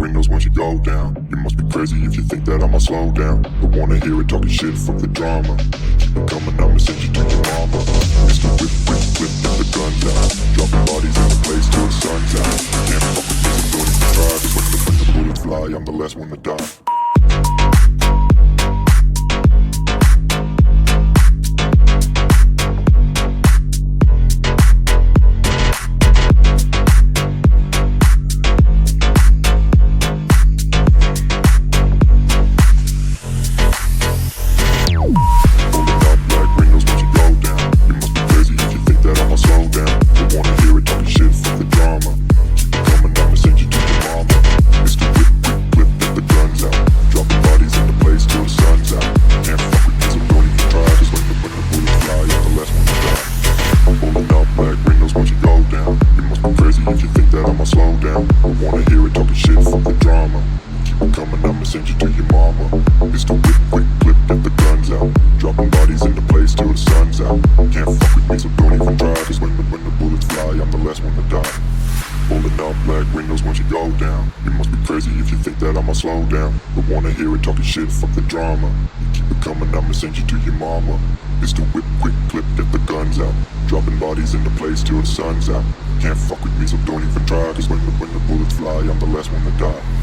windows once you go down. You must be crazy if you think that I'ma slow down. Don't wanna hear it talking shit, fuck the drama. Keep it coming, I'ma send you to your mama. Mr. Whip, whip, whip, get the guns out. Dropping bodies in the place till the sun's out. Can't fuck with me, so don't even try. Cause when the bullets fly, I'm the last one to die. Slow down, don't wanna hear it talking shit, fuck the drama. Keep it coming, I'ma send you to your mama. It's the whip, quick clip, get the guns out. Dropping bodies in the place till the sun's out. Can't fuck with me, so don't even try. Cause when the bullets fly, I'm the last one to die.